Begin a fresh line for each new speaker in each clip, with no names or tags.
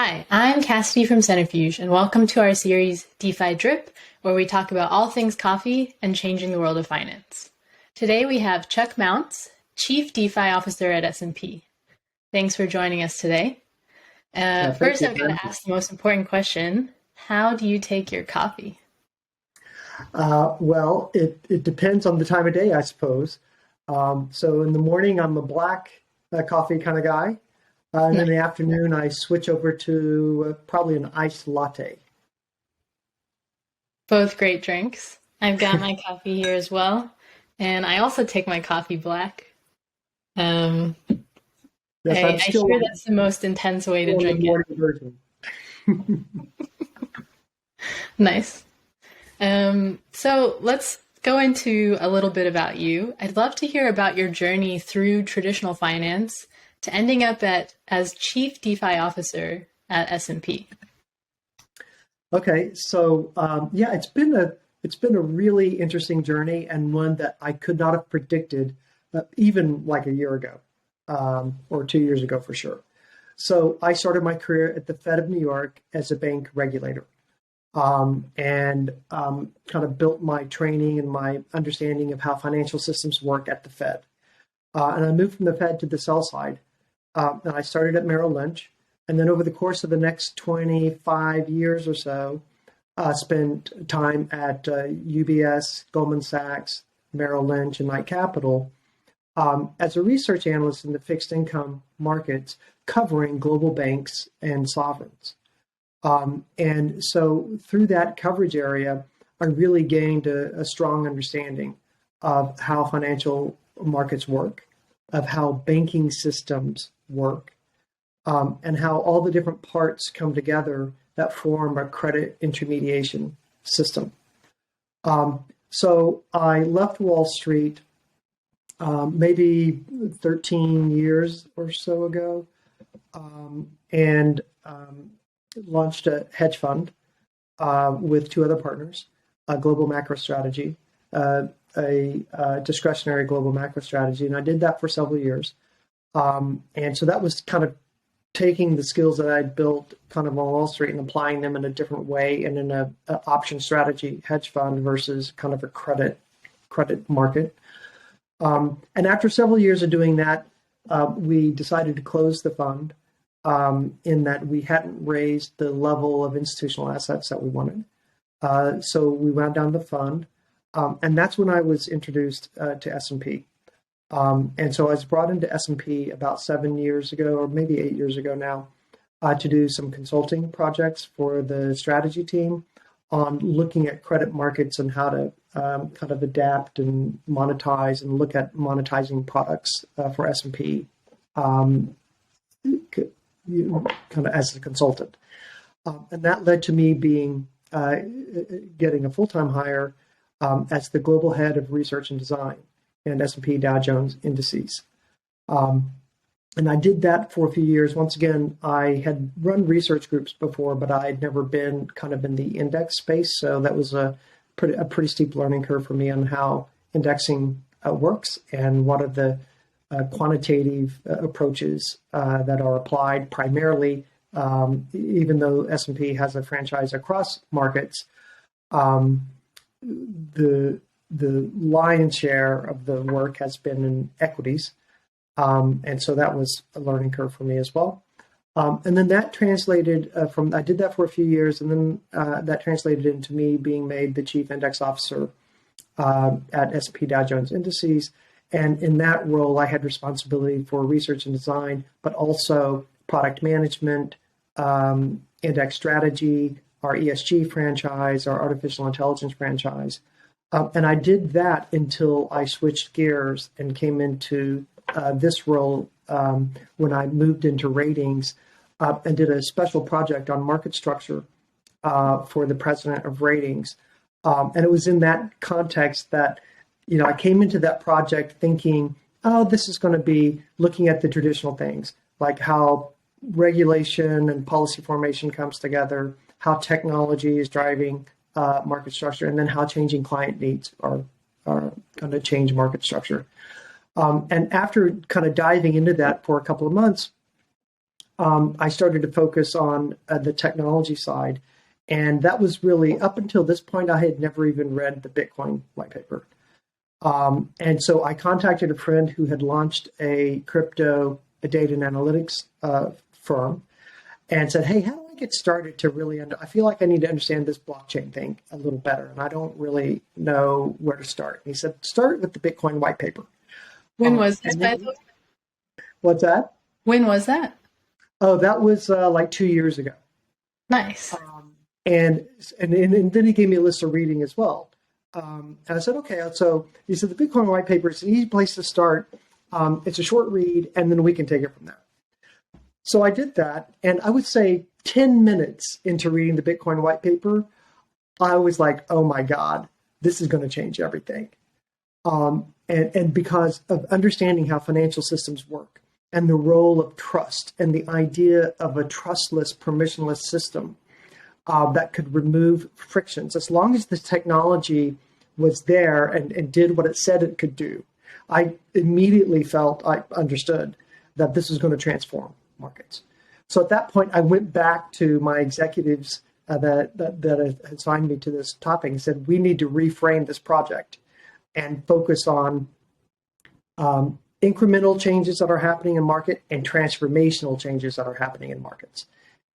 Hi, I'm Cassidy from Centrifuge, and welcome to our series DeFi Drip, where we talk about all things coffee and changing the world of finance. Today we have Chuck Mounts, Chief DeFi Officer at S&P. Thanks for joining us today.
Thank
First,
you.
I'm going to ask the most important question. How do you take your coffee?
It depends on the time of day, I suppose. So in the morning, I'm a black coffee kind of guy. And in the afternoon, I switch over to probably an iced latte.
Both great drinks. I've got my coffee here as well, and I also take my coffee black. Um,
Yes,
I,
I'm
I
still
sure that's the most intense way to
on the
drink it.
morning version.
Nice. So let's go into a little bit about you. I'd love to hear about your journey through traditional finance to ending up as Chief DeFi Officer at S&P.
Okay, so it's been a really interesting journey and one that I could not have predicted even like a year ago or 2 years ago for sure. So I started my career at the Fed of New York as a bank regulator. Kind of built my training and my understanding of how financial systems work at the Fed. And I moved from the Fed to the sell side. And I started at Merrill Lynch. And then over the course of the next 25 years or so, spent time at UBS, Goldman Sachs, Merrill Lynch, and Knight Capital as a research analyst in the fixed income markets, covering global banks and sovereigns. And so through that coverage area, I really gained a strong understanding of how financial markets work, of how banking systems work, and how all the different parts come together that form a credit intermediation system. So I left Wall Street maybe 13 years or so ago, and launched a hedge fund with two other partners, a global macro strategy, a discretionary global macro strategy. And I did that for several years. And so that was kind of taking the skills that I'd built kind of on Wall Street and applying them in a different way and in a option strategy hedge fund versus kind of a credit market. And after several years of doing that, we decided to close the fund in that we hadn't raised the level of institutional assets that we wanted. So we wound down the fund. And that's when I was introduced to S&P. And so I was brought into S&P about 7 years ago, or maybe 8 years ago now, to do some consulting projects for the strategy team on looking at credit markets and how to kind of adapt and monetize and look at monetizing products for S&P kind of as a consultant. And that led to me getting a full-time hire as the global head of research and design in S&P Dow Jones Indices. And I did that for a few years. Once again, I had run research groups before, but I had never been kind of in the index space. So that was a pretty steep learning curve for me on how indexing works and what are the quantitative approaches that are applied primarily, even though S&P has a franchise across markets. The lion's share of the work has been in equities. And so that was a learning curve for me as well. And then that translated I did that for a few years, and then that translated into me being made the chief index officer at S&P Dow Jones Indices. And in that role, I had responsibility for research and design, but also product management, index strategy, our ESG franchise, our artificial intelligence franchise. And I did that until I switched gears and came into this role when I moved into ratings and did a special project on market structure for the president of ratings. And it was in that context that, I came into that project thinking, oh, this is going to be looking at the traditional things, like how regulation and policy formation comes together, how technology is driving market structure, and then how changing client needs are going to change market structure. And after kind of diving into that for a couple of months, I started to focus on the technology side. And that was really, up until this point, I had never even read the Bitcoin white paper. And so I contacted a friend who had launched a crypto data and analytics firm and said, hey, how do I get started to really, I feel like I need to understand this blockchain thing a little better, and I don't really know where to start. And he said, start with the Bitcoin white paper.
When was this, by the way?
What's that?
When was that?
Oh, that was like 2 years ago.
Nice.
And then he gave me a list of reading as well. And I said, okay. So he said, the Bitcoin white paper is an easy place to start. It's a short read, and then we can take it from there. So I did that. And I would say 10 minutes into reading the Bitcoin white paper, I was like, oh my God, this is going to change everything. And because of understanding how financial systems work and the role of trust and the idea of a trustless, permissionless system that could remove frictions, as long as the technology was there and did what it said it could do, I immediately felt, I understood that this was going to transform markets. So at that point, I went back to my executives that assigned me to this topic and said, we need to reframe this project and focus on incremental changes that are happening in market and transformational changes that are happening in markets.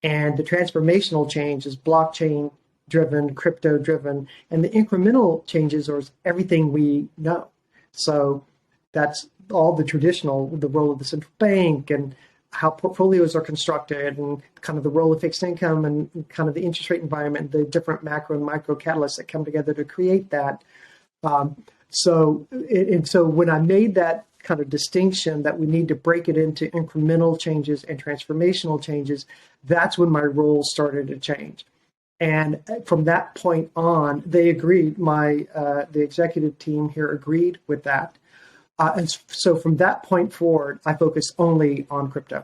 And the transformational change is blockchain driven, crypto driven, and the incremental changes are everything we know. So that's all the traditional, the role of the central bank and how portfolios are constructed and kind of the role of fixed income and kind of the interest rate environment, the different macro and micro catalysts that come together to create that. So when I made that kind of distinction that we need to break it into incremental changes and transformational changes, that's when my role started to change. And from that point on, they agreed. The executive team here agreed with that. And so from that point forward, I focused only on crypto,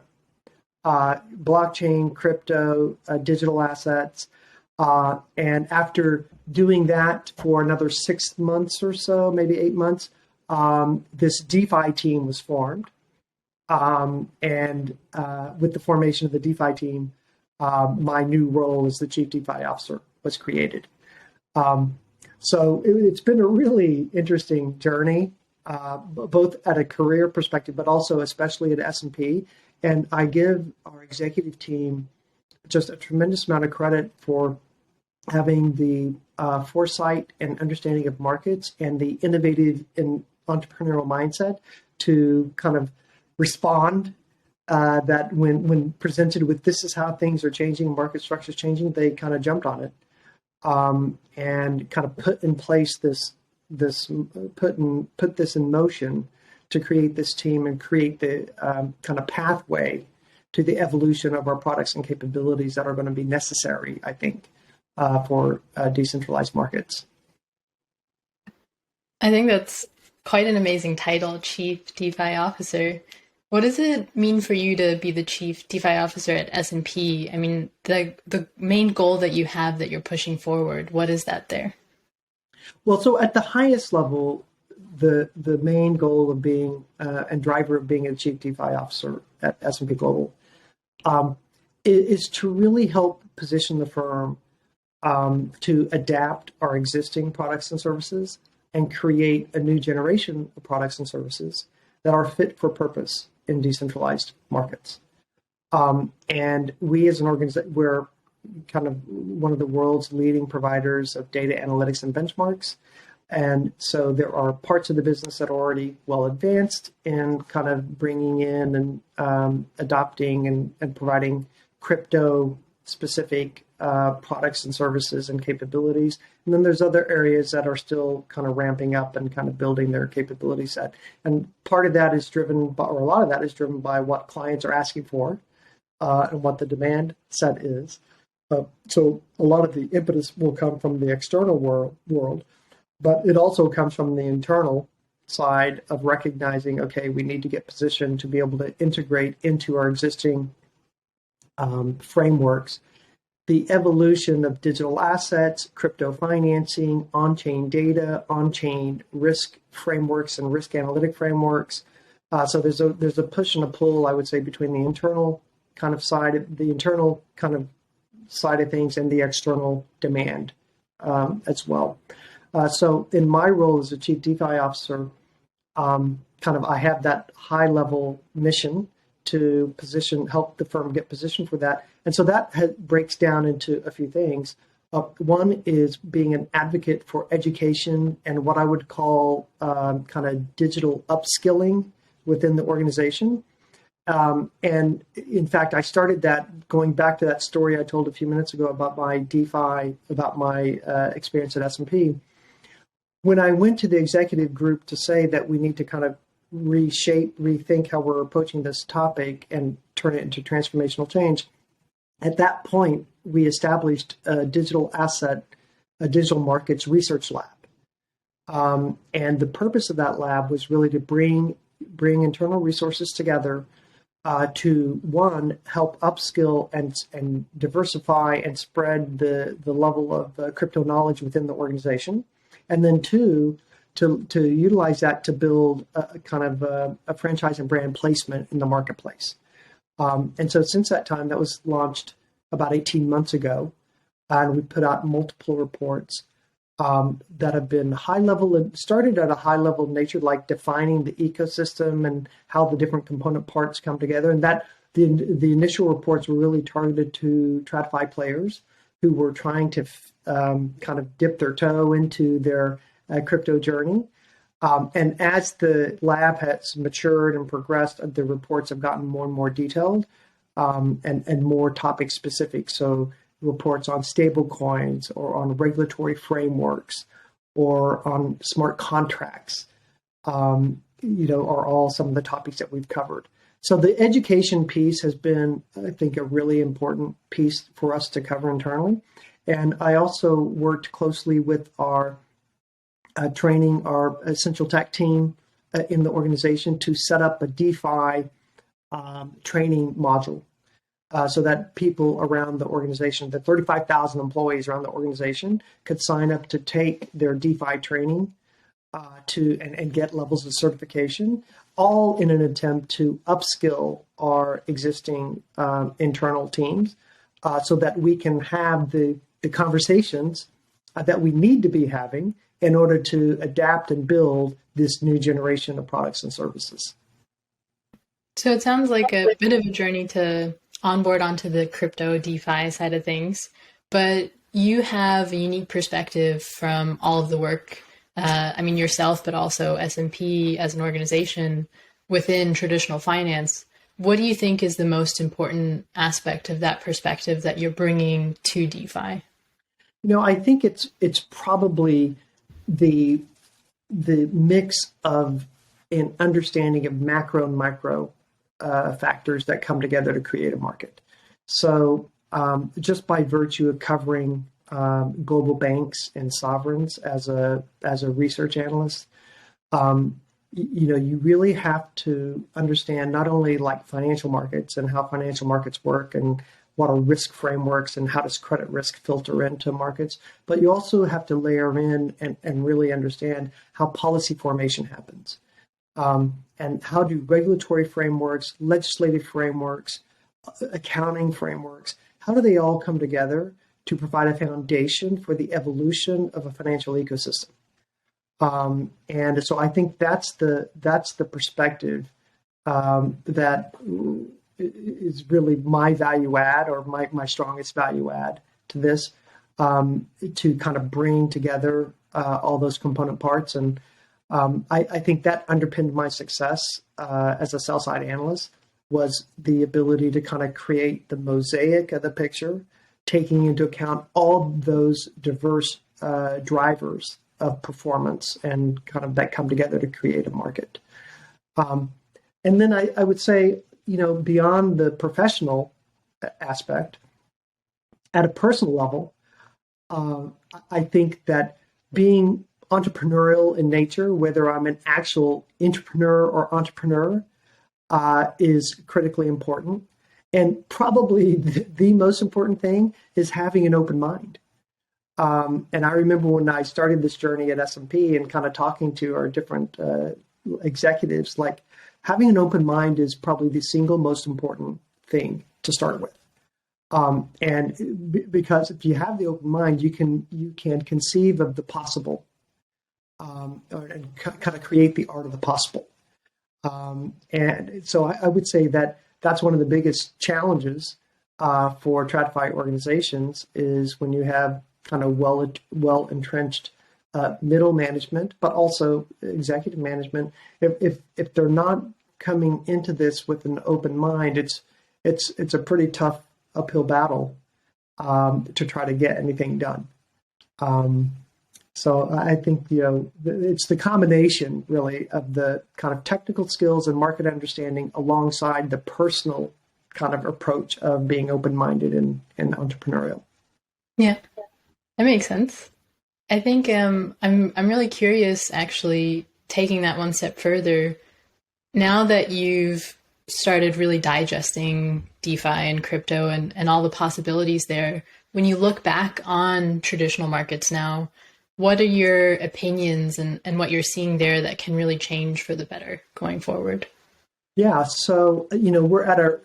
blockchain, crypto, digital assets. And after doing that for another 6 months or so, maybe 8 months, this DeFi team was formed. And with the formation of the DeFi team, my new role as the Chief DeFi Officer was created. So it's been a really interesting journey, both at a career perspective, but also especially at S&P. And I give our executive team just a tremendous amount of credit for having the foresight and understanding of markets and the innovative and entrepreneurial mindset to kind of respond that when presented with this is how things are changing, market structures changing, they kind of jumped on it and kind of put in place put this in motion to create this team and create the kind of pathway to the evolution of our products and capabilities that are going to be necessary, I think, for decentralized markets.
I think that's quite an amazing title, Chief DeFi Officer. What does it mean for you to be the Chief DeFi Officer at S&P? I mean, the main goal that you have that you're pushing forward, what is that there?
Well, so at the highest level, the main goal of being and driver of being a Chief DeFi Officer at S&P Global is to really help position the firm to adapt our existing products and services and create a new generation of products and services that are fit for purpose in decentralized markets. And we as an organization, we're kind of one of the world's leading providers of data analytics and benchmarks. And so there are parts of the business that are already well advanced in kind of bringing in and adopting and providing crypto specific products and services and capabilities. And then there's other areas that are still kind of ramping up and kind of building their capability set. And part of that is driven by, or a lot of that is driven by what clients are asking for and what the demand set is. So a lot of the impetus will come from the external world, but it also comes from the internal side of recognizing, okay, we need to get positioned to be able to integrate into our existing frameworks the evolution of digital assets, crypto financing, on-chain data, on-chain risk frameworks and risk analytic frameworks. So there's a push and a pull, I would say, between the internal kind of side, the internal kind of side of things, and the external demand as well. So in my role as a chief DeFi officer, I have that high level mission to help the firm get positioned for that. And so that breaks down into a few things. One is being an advocate for education and what I would call kind of digital upskilling within the organization. And in fact, I started that going back to that story I told a few minutes ago about my DeFi, about my experience at S&P. When I went to the executive group to say that we need to kind of rethink how we're approaching this topic and turn it into transformational change, at that point, we established a digital markets research lab. And the purpose of that lab was really to bring internal resources together to, one, help upskill and diversify and spread the level of crypto knowledge within the organization. And then two, to utilize that to build a kind of a franchise and brand placement in the marketplace. And so since that time, that was launched about 18 months ago, and we put out multiple reports that have been high level and started at a high level of nature, like defining the ecosystem and how the different component parts come together. And that the initial reports were really targeted to TradFi players who were trying to kind of dip their toe into their crypto journey. And as the lab has matured and progressed, the reports have gotten more and more detailed and more topic specific. So reports on stable coins or on regulatory frameworks or on smart contracts, are all some of the topics that we've covered. So the education piece has been, I think, a really important piece for us to cover internally. And I also worked closely with our training, our essential tech team in the organization to set up a DeFi training module so that people around the organization, the 35,000 employees around the organization, could sign up to take their DeFi training and get levels of certification, all in an attempt to upskill our existing internal teams so that we can have the conversations that we need to be having in order to adapt and build this new generation of products and services.
So it sounds like a bit of a journey to onboard onto the crypto DeFi side of things, but you have a unique perspective from all of the work, yourself, but also S&P as an organization within traditional finance. What do you think is the most important aspect of that perspective that you're bringing to DeFi?
I think it's probably the mix of an understanding of macro and micro factors that come together to create a market. So just by virtue of covering global banks and sovereigns as a research analyst, you really have to understand not only like financial markets and how financial markets work and what are risk frameworks and how does credit risk filter into markets, but you also have to layer in and really understand how policy formation happens. And how do regulatory frameworks, legislative frameworks, accounting frameworks, how do they all come together to provide a foundation for the evolution of a financial ecosystem? And so I think that's the perspective that is really my value add or my strongest value add to this, to kind of bring together all those component parts. And I think that underpinned my success as a sell-side analyst was the ability to kind of create the mosaic of the picture, taking into account all those diverse drivers of performance and kind of that come together to create a market. And then I would say, beyond the professional aspect, at a personal level, I think that being entrepreneurial in nature, whether I'm an actual entrepreneur, is critically important. And probably the most important thing is having an open mind. And I remember when I started this journey at S&P and kind of talking to our different executives, like having an open mind is probably the single most important thing to start with. Because if you have the open mind, you can conceive of the possible, and kind of create the art of the possible. And so I would say that that's one of the biggest challenges for TradFi organizations, is when you have kind of well entrenched middle management, but also executive management. If they're not coming into this with an open mind, it's a pretty tough uphill battle to try to get anything done. So I think, it's the combination really of the kind of technical skills and market understanding alongside the personal kind of approach of being open-minded and entrepreneurial.
Yeah, that makes sense. I think I'm really curious, actually, taking that one step further. Now that you've started really digesting DeFi and crypto and all the possibilities there, when you look back on traditional markets now, what are your opinions and what you're seeing there that can really change for the better going forward?
Yeah, so, we're at a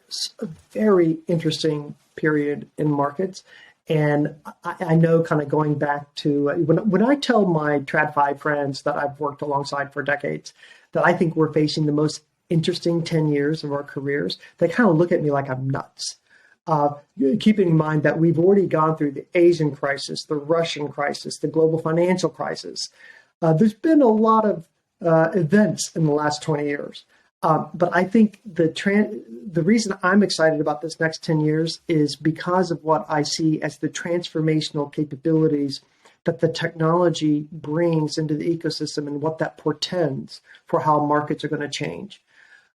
very interesting period in markets. And I know, kind of going back to when I tell my TradFi friends that I've worked alongside for decades, that I think we're facing the most interesting 10 years of our careers, they kind of look at me like I'm nuts. Keeping in mind that we've already gone through the Asian crisis, the Russian crisis, the global financial crisis. There's been a lot of events in the last 20 years. But I think the reason I'm excited about this next 10 years is because of what I see as the transformational capabilities that the technology brings into the ecosystem and what that portends for how markets are going to change.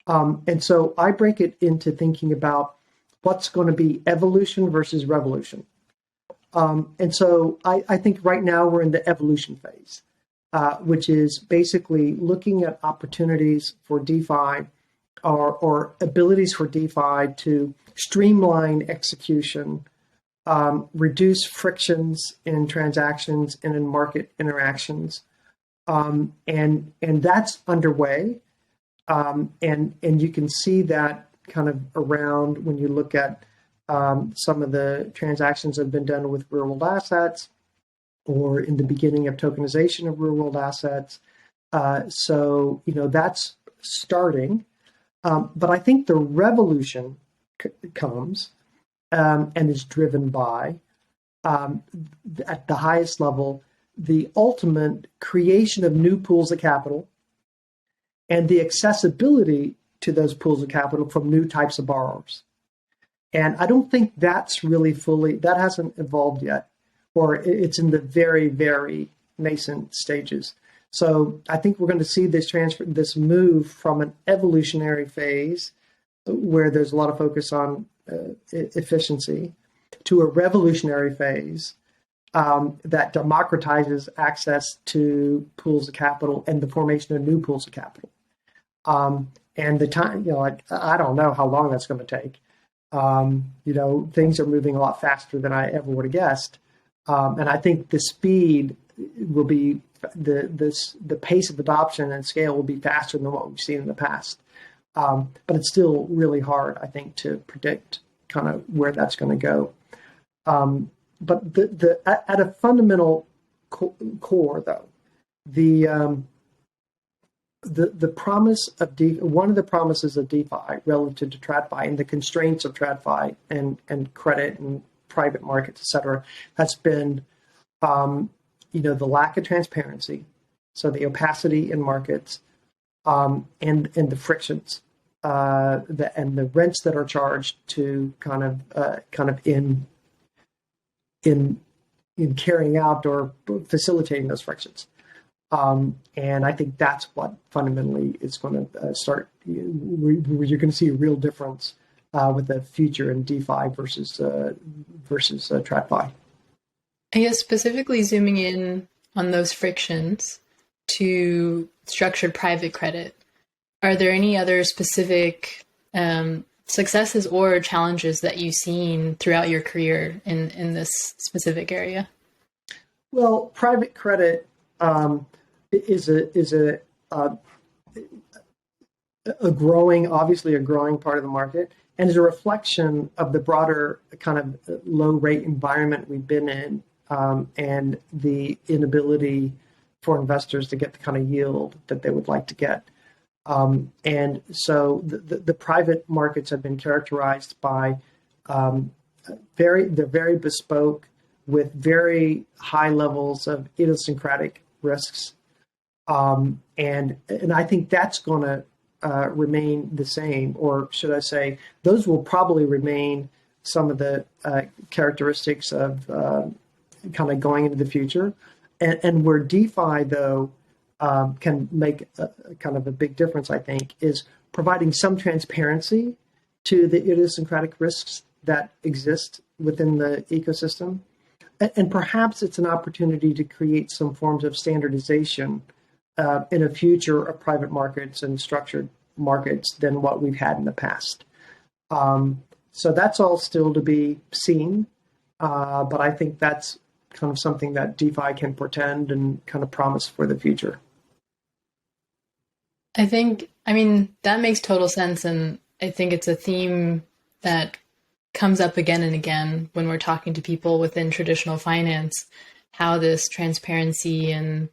And so I break it into thinking about what's going to be evolution versus revolution. And so I think right now we're in the evolution phase, which is basically looking at opportunities for DeFi or abilities for DeFi to streamline execution, reduce frictions in transactions and in market interactions. And that's underway. And you can see that kind of around when you look at some of the transactions that have been done with real world assets, or in the beginning of tokenization of real world assets. So, that's starting. But I think the revolution comes and is driven by, at the highest level, the ultimate creation of new pools of capital and the accessibility to those pools of capital from new types of borrowers. And I don't think that's really that hasn't evolved yet, or it's in the very, very nascent stages. So I think we're going to see this move from an evolutionary phase where there's a lot of focus on efficiency to a revolutionary phase that democratizes access to pools of capital and the formation of new pools of capital. And the time, I don't know how long that's going to take. Things are moving a lot faster than I ever would have guessed. And I think the speed will be, the pace of adoption and scale will be faster than what we've seen in the past. But it's still really hard, I think, to predict kind of where that's going to go. But at a fundamental core, though, the promise of DeFi, one of the promises of DeFi relative to TradFi and the constraints of TradFi and credit and private markets, et cetera, has been, the lack of transparency, so the opacity in markets, and the frictions, and the rents that are charged to kind of in carrying out or facilitating those frictions. And I think that's what fundamentally is going to start. You're going to see a real difference with the future in DeFi versus TradFi.
I guess specifically zooming in on those frictions to structured private credit, are there any other specific successes or challenges that you've seen throughout your career in this specific area?
Well, private credit is a growing, obviously a growing part of the market. and is a reflection of the broader kind of low rate environment we've been in, and the inability for investors to get the kind of yield that they would like to get. And so the private markets have been characterized by they're very bespoke with very high levels of idiosyncratic risks. And I think that's going to remain the same, or should I say, those will probably remain some of the characteristics of kind of going into the future. And where DeFi, though, can make kind of a big difference, I think, is providing some transparency to the idiosyncratic risks that exist within the ecosystem. And perhaps it's an opportunity to create some forms of standardization in a future of private markets and structured markets than what we've had in the past. So that's all still to be seen, but I think that's kind of something that DeFi can portend and kind of promise for the future.
I mean, that makes total sense. And I think it's a theme that comes up again and again when we're talking to people within traditional finance, how this transparency and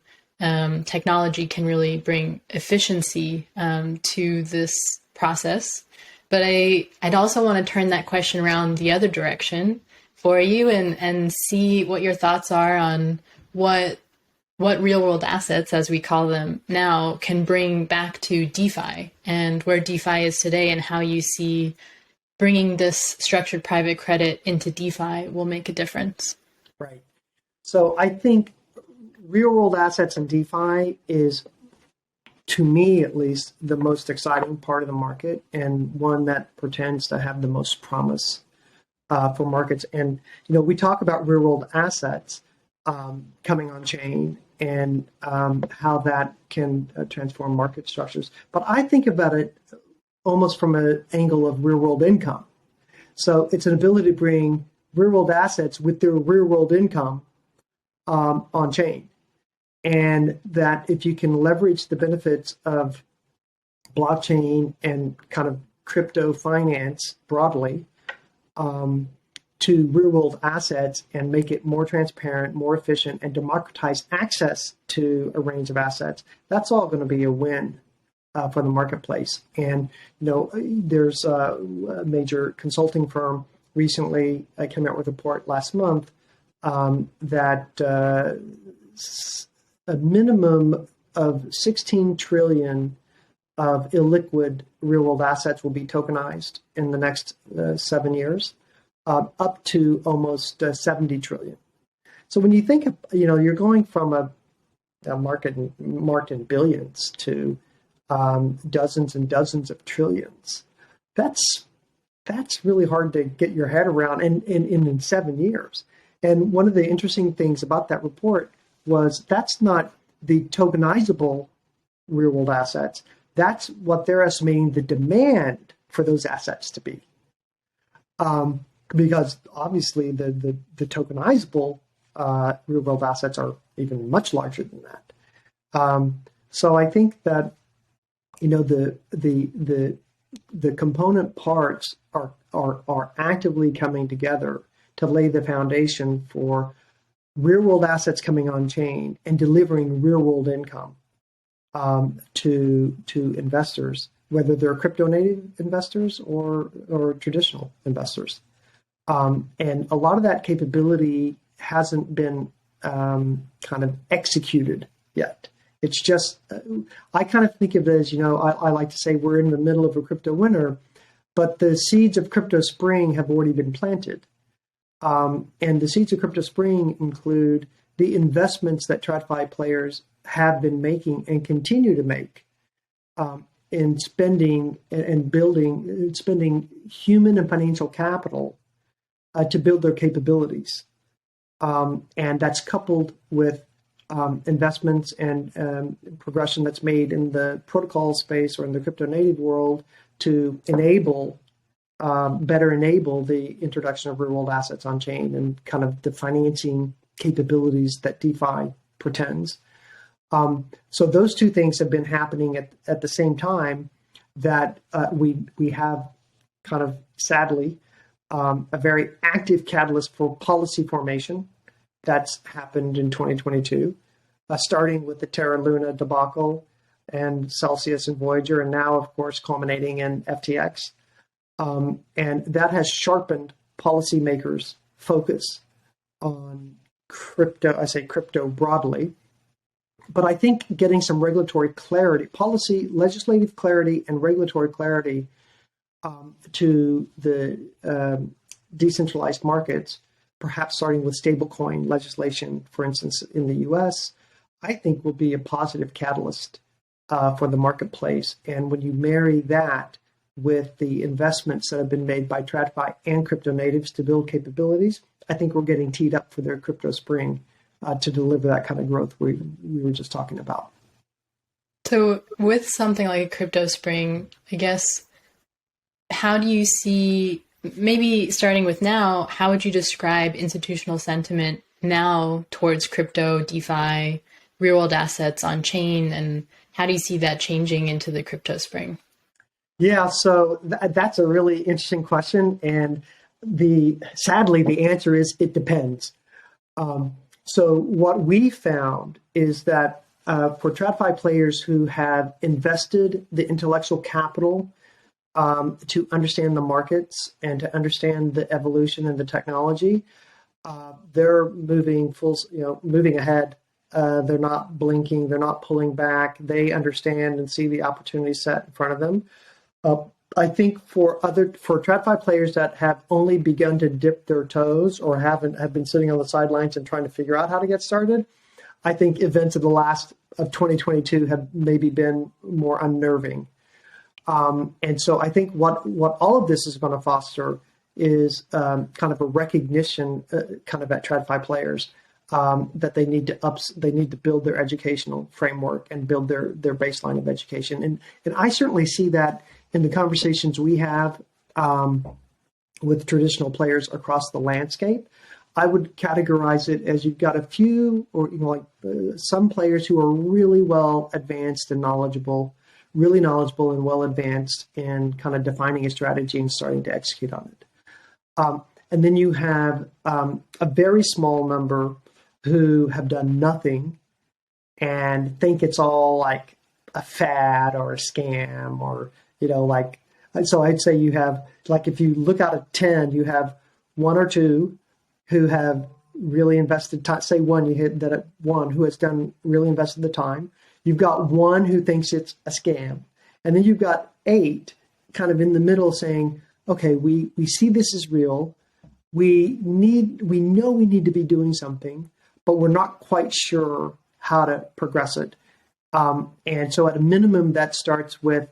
technology can really bring efficiency to this process. But I'd also want to turn that question around the other direction for you and see what your thoughts are on what real world assets, as we call them now, can bring back to DeFi and where DeFi is today, and how you see bringing this structured private credit into DeFi will make a difference.
Right. So I think real world assets in DeFi is, to me at least, the most exciting part of the market, and one that pretends to have the most promise for markets. And, we talk about real world assets coming on chain and how that can transform market structures. But I think about it almost from an angle of real world income. So it's an ability to bring real world assets with their real world income on chain. And that if you can leverage the benefits of blockchain and kind of crypto finance broadly to real world assets and make it more transparent, more efficient, and democratize access to a range of assets, that's all going to be a win for the marketplace. And, there's a major consulting firm recently came out with a report last month that a minimum of 16 trillion of illiquid real world assets will be tokenized in the next 7 years, up to almost 70 trillion. So when you think of, you're going from a market marked in billions to dozens and dozens of trillions. That's really hard to get your head around in 7 years. And one of the interesting things about that report was that's not the tokenizable real world assets. That's what they're estimating the demand for those assets to be. Because obviously the tokenizable real world assets are even much larger than that. So I think that the component parts are actively coming together to lay the foundation for real world assets coming on chain and delivering real world income to investors, whether they're crypto native investors or traditional investors. And a lot of that capability hasn't been kind of executed yet. It's just, I kind of think of it as, I like to say we're in the middle of a crypto winter, but the seeds of crypto spring have already been planted. And the seeds of crypto spring include the investments that TradFi players have been making and continue to make in spending and spending human and financial capital to build their capabilities. And that's coupled with investments and progression that's made in the protocol space or in the crypto native world to better enable the introduction of real world assets on chain and kind of the financing capabilities that DeFi pretends. So those two things have been happening at the same time that we have kind of sadly, a very active catalyst for policy formation that's happened in 2022, starting with the Terra Luna debacle and Celsius and Voyager, and now, of course, culminating in FTX. And that has sharpened policymakers' focus on crypto. I say crypto broadly, but I think getting some regulatory clarity, legislative clarity, and regulatory clarity to the decentralized markets, perhaps starting with stablecoin legislation, for instance, in the US, I think will be a positive catalyst for the marketplace. And when you marry that with the investments that have been made by TradFi and crypto natives to build capabilities, I think we're getting teed up for their crypto spring to deliver that kind of growth we were just talking about.
So with something like a crypto spring, I guess, how do you see, maybe starting with now, how would you describe institutional sentiment now towards crypto, DeFi, real world assets on chain, and how do you see that changing into the crypto spring?
Yeah, so that's a really interesting question. And sadly, the answer is it depends. So what we found is that for TradFi players who have invested the intellectual capital to understand the markets and to understand the evolution and the technology, they're moving moving ahead. They're not blinking. They're not pulling back. They understand and see the opportunity set in front of them. I think for TradFi players that have only begun to dip their toes or have been sitting on the sidelines and trying to figure out how to get started, I think events of 2022 have maybe been more unnerving. And so I think what all of this is going to foster is kind of a recognition, kind of at TradFi players, that they need to build their educational framework and build their baseline of education. And I certainly see that in the conversations we have with traditional players across the landscape. I would categorize it as you've got a few, or some players who are really well advanced and knowledgeable and well advanced in kind of defining a strategy and starting to execute on it. And then you have a very small number who have done nothing and think it's all like a fad or a scam or, so I'd say you have, like, if you look out of 10, you have one or two who have really invested time. Say one, you hit that at one who has really invested the time. You've got one who thinks it's a scam. And then you've got 8 kind of in the middle saying, okay, we see this is real. We know we need to be doing something, but we're not quite sure how to progress it. And so at a minimum, that starts with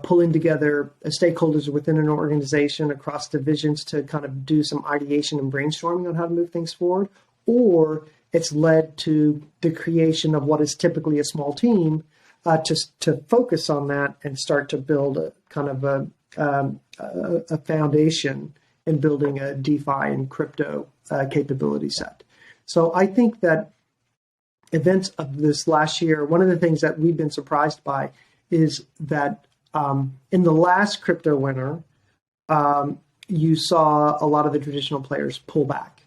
pulling together stakeholders within an organization across divisions to kind of do some ideation and brainstorming on how to move things forward. Or it's led to the creation of what is typically a small team to focus on that and start to build a kind of a foundation in building a DeFi and crypto capability set. So I think that events of this last year, one of the things that we've been surprised by is that in the last crypto winter, you saw a lot of the traditional players pull back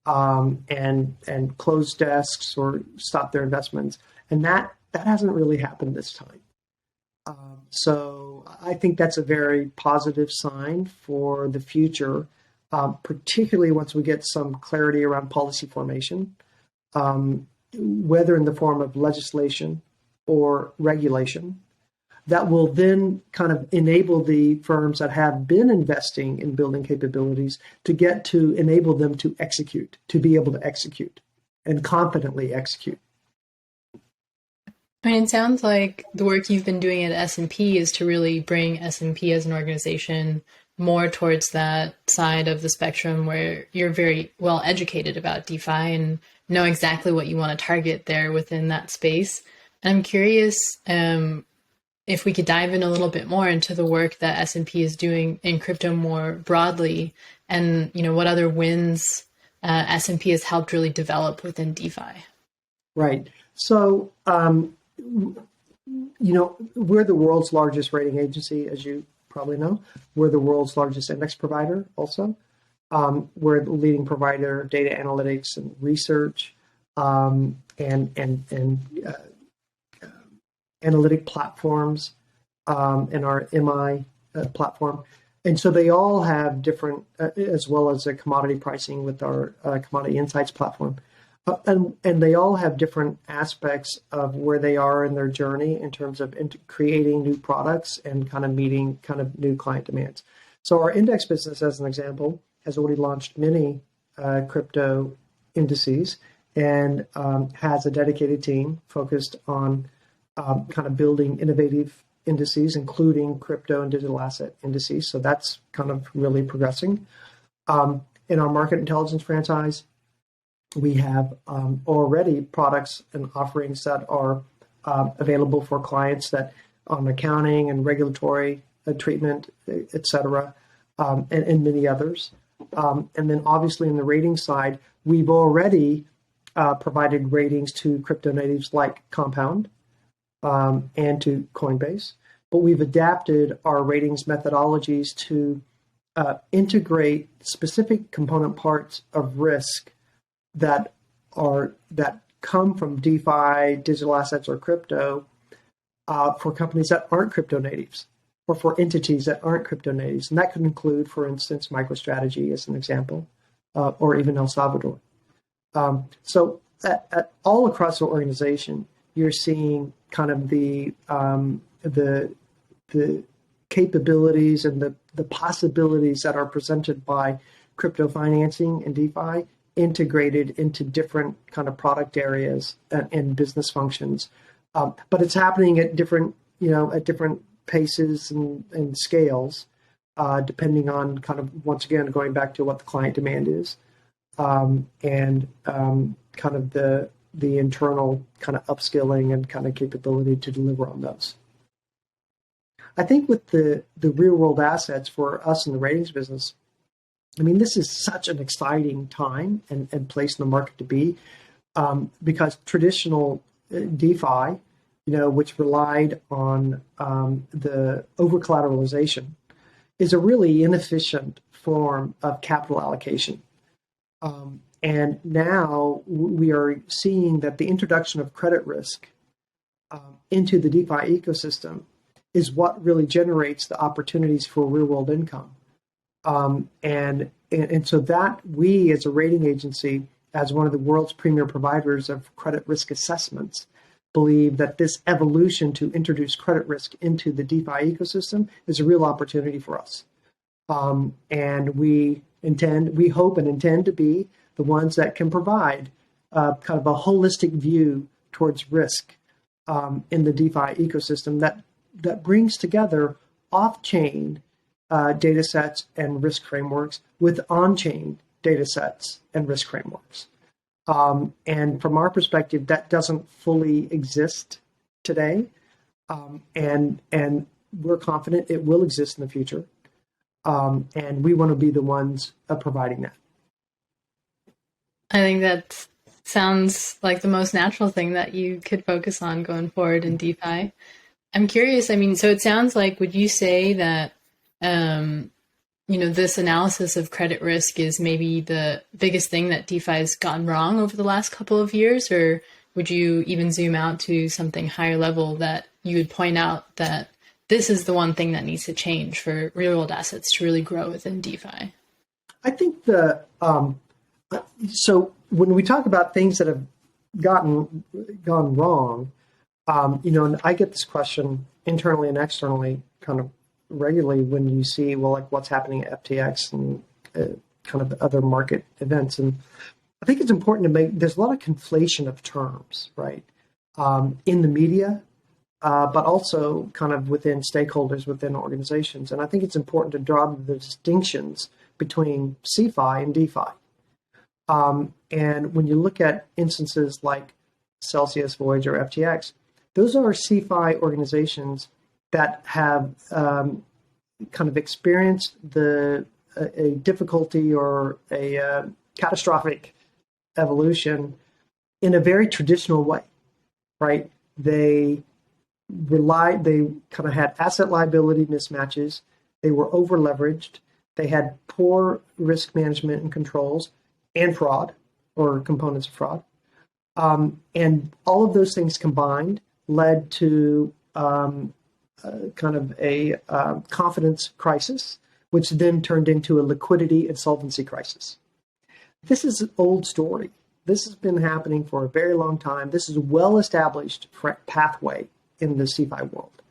and close desks or stop their investments. And that hasn't really happened this time. So I think that's a very positive sign for the future, particularly once we get some clarity around policy formation, whether in the form of legislation or regulation, that will then kind of enable the firms that have been investing in building capabilities to enable them to be able to execute and confidently execute.
I mean, it sounds like the work you've been doing at S&P is to really bring S&P as an organization more towards that side of the spectrum where you're very well educated about DeFi and know exactly what you want to target there within that space. And I'm curious if we could dive in a little bit more into the work that S&P is doing in crypto more broadly, and what other wins S&P has helped really develop within DeFi.
Right. So, we're the world's largest rating agency, as you probably know. We're the world's largest index provider also. We're the leading provider of data analytics and research and analytic platforms in our MI platform. And so they all have different, as well as a commodity pricing with our commodity insights platform. And they all have different aspects of where they are in their journey in terms of creating new products and kind of meeting kind of new client demands. So our index business, as an example, has already launched many crypto indices and has a dedicated team focused on kind of building innovative indices, including crypto and digital asset indices. So that's kind of really progressing. In our market intelligence franchise, we have already products and offerings that are available for clients that on accounting and regulatory treatment, et cetera, and many others. And then obviously in the rating side, we've already provided ratings to crypto natives like Compound and to Coinbase, but we've adapted our ratings methodologies to integrate specific component parts of risk that come from DeFi, digital assets, or crypto for companies that aren't crypto natives, or for entities that aren't crypto natives. And that could include, for instance, MicroStrategy as an example, or even El Salvador. So all across the organization, you're seeing kind of the capabilities and the possibilities that are presented by crypto financing and DeFi integrated into different kind of product areas and business functions. But it's happening at different paces and scales, depending on kind of, once again, going back to what the client demand is, and kind of the internal kind of upskilling and kind of capability to deliver on those. I think with the real world assets for us in the ratings business, I mean, this is such an exciting time and place in the market to be, because traditional DeFi, which relied on the over-collateralization, is a really inefficient form of capital allocation. And now we are seeing that the introduction of credit risk into the DeFi ecosystem is what really generates the opportunities for real-world income. And so that we, as a rating agency, as one of the world's premier providers of credit risk assessments, believe that this evolution to introduce credit risk into the DeFi ecosystem is a real opportunity for us. And we hope and intend to be the ones that can provide kind of a holistic view towards risk in the DeFi ecosystem that brings together off-chain data sets and risk frameworks with on-chain data sets and risk frameworks. And from our perspective, that doesn't fully exist today. And we're confident it will exist in the future. And we want to be the ones providing that.
I think that sounds like the most natural thing that you could focus on going forward in DeFi. I'm curious, I mean, so it sounds like, would you say that, this analysis of credit risk is maybe the biggest thing that DeFi has gotten wrong over the last couple of years? Or would you even zoom out to something higher level that you would point out that this is the one thing that needs to change for real world assets to really grow within DeFi?
I think so when we talk about things that have gone wrong, and I get this question internally and externally kind of regularly when you see, well, like what's happening at FTX and kind of other market events. And I think it's important to there's a lot of conflation of terms, right? In the media, but also kind of within stakeholders, within organizations. And I think it's important to draw the distinctions between CeFi and DeFi. And when you look at instances like Celsius, Voyager, FTX, those are CeFi organizations that have kind of experienced a difficulty or a catastrophic evolution in a very traditional way, right? They kind of had asset liability mismatches. They were over leveraged. They had poor risk management and controls and fraud or components of fraud. And all of those things combined led to kind of a confidence crisis, which then turned into a liquidity and solvency crisis. This is an old story. This has been happening for a very long time. This is a well-established pathway in the CeFi world,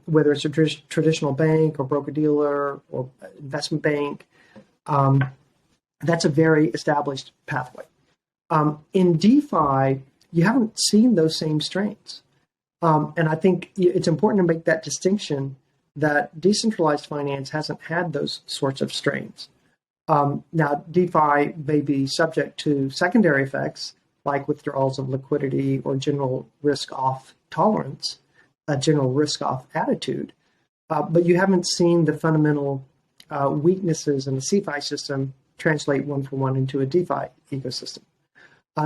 whether it's a traditional bank or broker-dealer or investment bank. That's a very established pathway. In DeFi, you haven't seen those same strains. And I think it's important to make that distinction that decentralized finance hasn't had those sorts of strains. Now, DeFi may be subject to secondary effects like withdrawals of liquidity or general risk-off tolerance, a general risk-off attitude, but you haven't seen the fundamental weaknesses in the CeFi system translate one-for-one into a DeFi ecosystem.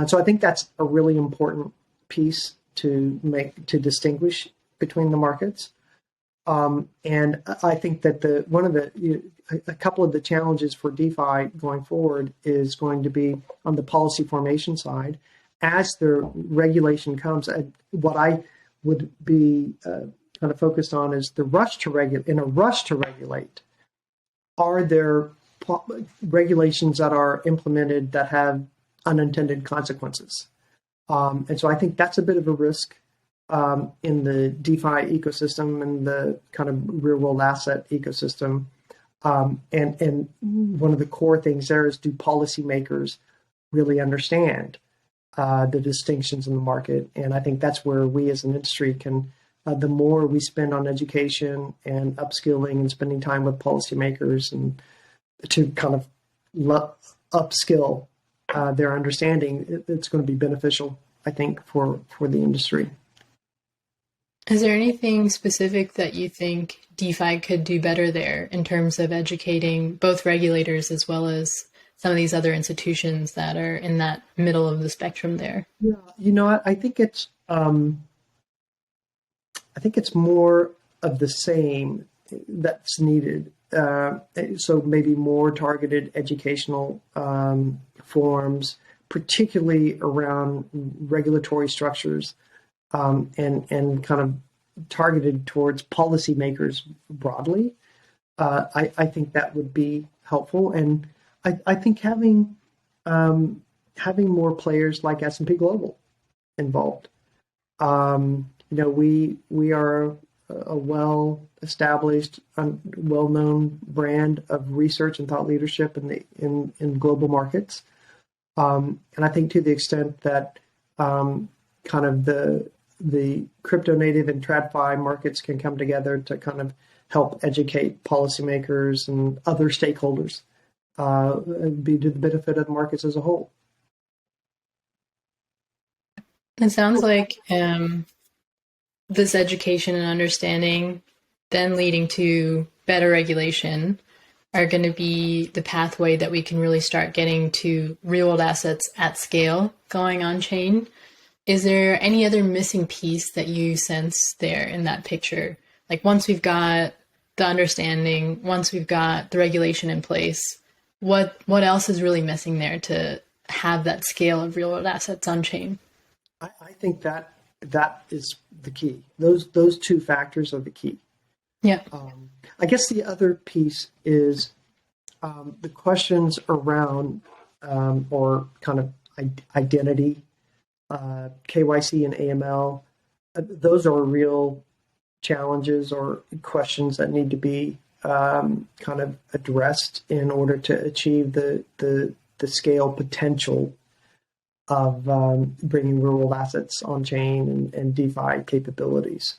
So I think that's a really important piece to distinguish between the markets. And I think that a couple of the challenges for DeFi going forward is going to be on the policy formation side. As the regulation comes, what I would be kind of focused on is the rush to regulate. In a rush to regulate, are there regulations that are implemented that have unintended consequences? And so I think that's a bit of a risk in the DeFi ecosystem and the kind of real world asset ecosystem. And one of the core things there is, do policymakers really understand the distinctions in the market? And I think that's where we as an industry can, the more we spend on education and upskilling and spending time with policymakers and to kind of upskill their understanding, it's going to be beneficial, I think, for the industry.
Is there anything specific that you think DeFi could do better there in terms of educating both regulators as well as some of these other institutions that are in that middle of the spectrum there?
Yeah, I think it's more of the same that's needed. So maybe more targeted educational forums, particularly around regulatory structures, and kind of targeted towards policymakers broadly. I think that would be helpful, and I think having more players like S&P Global involved. We are a well-established, well-known brand of research and thought leadership in global markets. And I think to the extent that kind of the crypto native and TradFi markets can come together to kind of help educate policymakers and other stakeholders, be to the benefit of the markets as a whole.
It sounds like this education and understanding then leading to better regulation are going to be the pathway that we can really start getting to real world assets at scale going on chain. Is there any other missing piece that you sense there in that picture? Like, once we've got the understanding, once we've got the regulation in place, what else is really missing there to have that scale of real world assets on chain?
I think that is the key. Those two factors are the key.
Yeah.
I guess the other piece is the questions around or kind of identity, KYC and AML. Those are real challenges or questions that need to be kind of addressed in order to achieve the scale potential of bringing real world assets on chain and DeFi capabilities.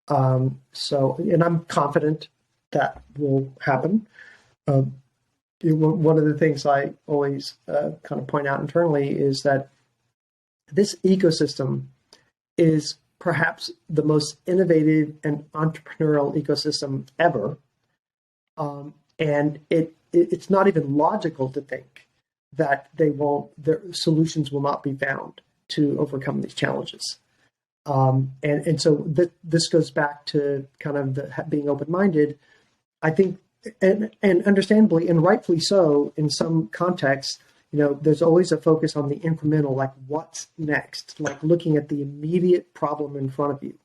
And I'm confident that will happen. One of the things I always kind of point out internally is that this ecosystem is perhaps the most innovative and entrepreneurial ecosystem ever. And it's not even logical to think that their solutions will not be found to overcome these challenges. And so this goes back to kind of being open-minded. I think, and understandably and rightfully so, in some contexts, there's always a focus on the incremental, like what's next, like looking at the immediate problem in front of you.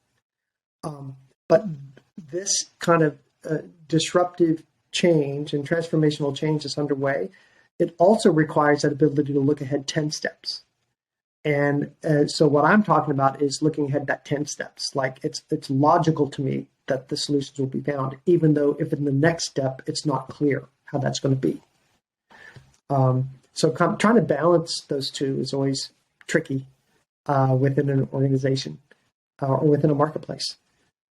But this kind of disruptive change and transformational change that's underway, it also requires that ability to look ahead 10 steps. And so what I'm talking about is looking ahead that 10 steps. Like it's logical to me that the solutions will be found, even though if in the next step, it's not clear how that's going to be. So trying to balance those two is always tricky within an organization or within a marketplace.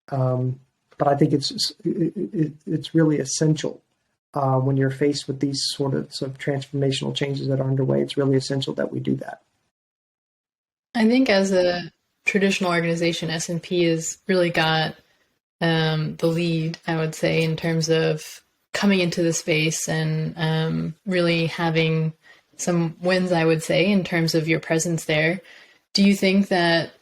But I think it's really essential when you're faced with these sort of transformational changes that are underway. It's really essential that we do that.
I think as a traditional organization, S&P has really got the lead, I would say, in terms of coming into the space and really having some wins, I would say, in terms of your presence there. Do you think that,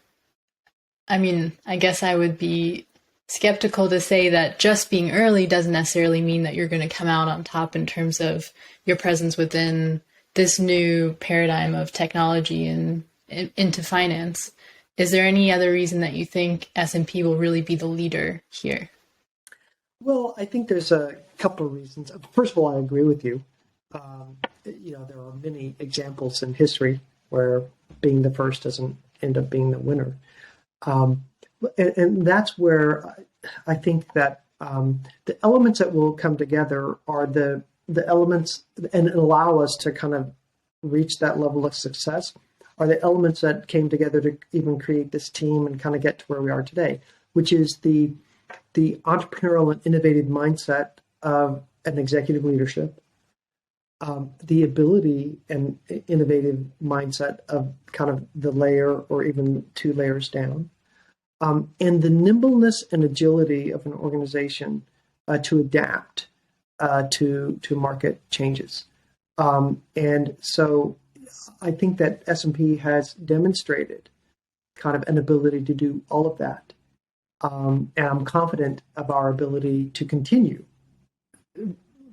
I guess I would be skeptical to say that just being early doesn't necessarily mean that you're going to come out on top in terms of your presence within this new paradigm of technology and into finance. Is there any other reason that you think S&P will really be the leader here?
Well, I think there's a couple of reasons. First of all, I agree with you. There are many examples in history where being the first doesn't end up being the winner. And that's where I think that the elements that will come together are the elements and allow us to kind of reach that level of success are the elements that came together to even create this team and kind of get to where we are today, which is the entrepreneurial and innovative mindset of an executive leadership, the ability and innovative mindset of kind of the layer or even 2 layers down, and the nimbleness and agility of an organization to adapt to market changes. And so I think that S&P has demonstrated kind of an ability to do all of that. And I'm confident of our ability to continue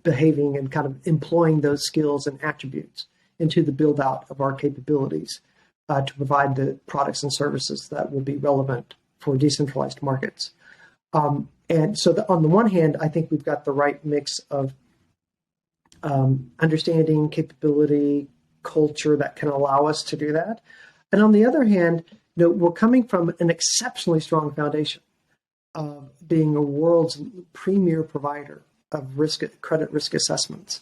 behaving and kind of employing those skills and attributes into the build out of our capabilities to provide the products and services that will be relevant for decentralized markets. And so on the one hand, I think we've got the right mix of understanding, capability, culture that can allow us to do that. And on the other hand, we're coming from an exceptionally strong foundation of being a world's premier provider of credit risk assessments,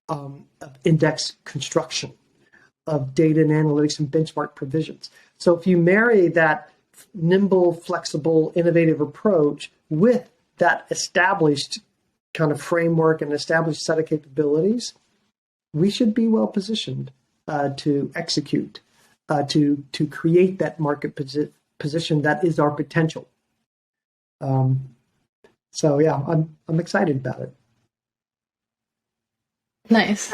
of index construction, of data and analytics and benchmark provisions. So if you marry that nimble, flexible, innovative approach with that established kind of framework and established set of capabilities, we should be well positioned to execute, to create that market position that is our potential. So yeah, I'm excited about it.
Nice.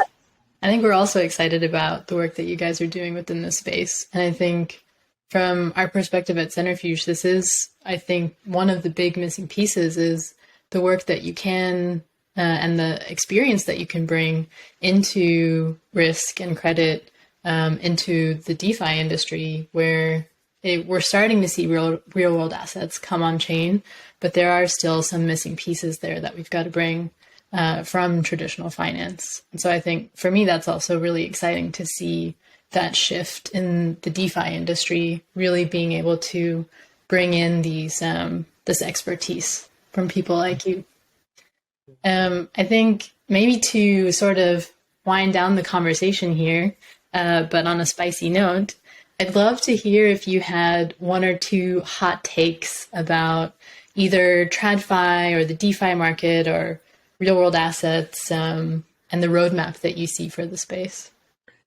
I think we're also excited about the work that you guys are doing within this space. And I think from our perspective at Centrifuge, this is, I think, one of the big missing pieces is the work that you can and the experience that you can bring into risk and credit into the DeFi industry, where we're starting to see real world assets come on chain, but there are still some missing pieces there that we've got to bring from traditional finance. And so I think for me, that's also really exciting to see that shift in the DeFi industry, really being able to bring in these this expertise from people like you. I think maybe to sort of wind down the conversation here, but on a spicy note, I'd love to hear if you had 1 or 2 hot takes about either TradFi or the DeFi market or real world assets and the roadmap that you see for the space.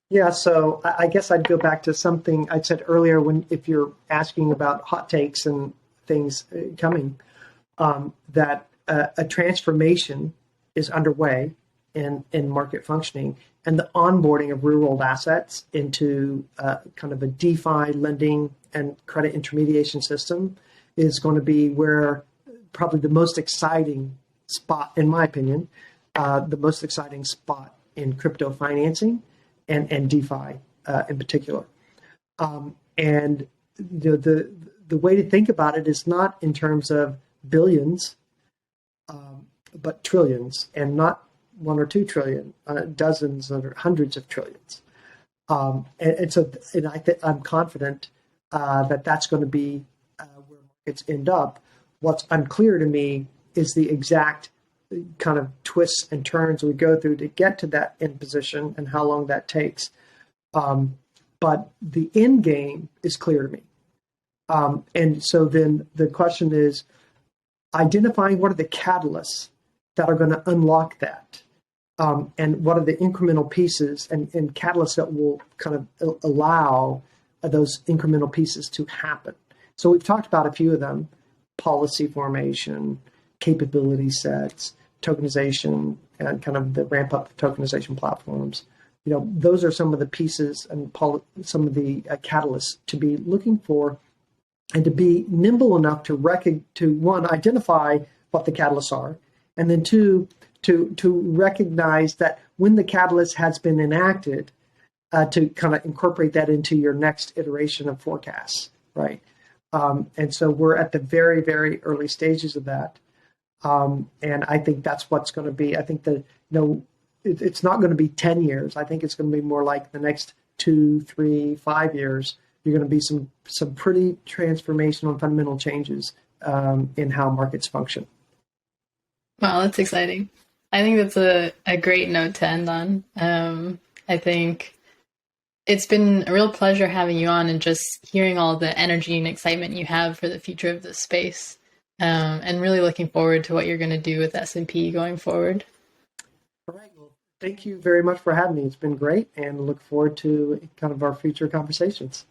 Yeah, so I guess I'd go back to something I said earlier if you're asking about hot takes and things coming, that a transformation is underway in market functioning, and the onboarding of real world assets into kind of a DeFi lending and credit intermediation system is going to be where probably the most exciting spot, in my opinion, the most exciting spot in crypto financing and DeFi in particular. And the way to think about it is not in terms of billions, but trillions, and not 1 or 2 trillion, dozens or hundreds of trillions. I'm confident that that's going to be where markets end up. What's unclear to me is the exact kind of twists and turns we go through to get to that end position and how long that takes. But the end game is clear to me. And so then the question is identifying what are the catalysts that are going to unlock that. And what are the incremental pieces and catalysts that will kind of allow those incremental pieces to happen. So we've talked about a few of them: policy formation, capability sets, tokenization, and kind of the ramp up of tokenization platforms. Those are some of the pieces and some of the catalysts to be looking for, and to be nimble enough to one, identify what the catalysts are, and then two, to recognize that when the catalyst has been enacted, to kind of incorporate that into your next iteration of forecasts, right? And so we're at the very, very early stages of that. And I think that's what's going to be. I think that, it's not going to be 10 years. I think it's going to be more like the next 2, 3, 5 years. You're going to be some pretty transformational and fundamental changes in how markets function.
Wow, that's exciting. I think that's a great note to end on. I think it's been a real pleasure having you on and just hearing all the energy and excitement you have for the future of this space, and really looking forward to what you're going to do with S&P going forward.
All right. Well, thank you very much for having me. It's been great, and look forward to kind of our future conversations.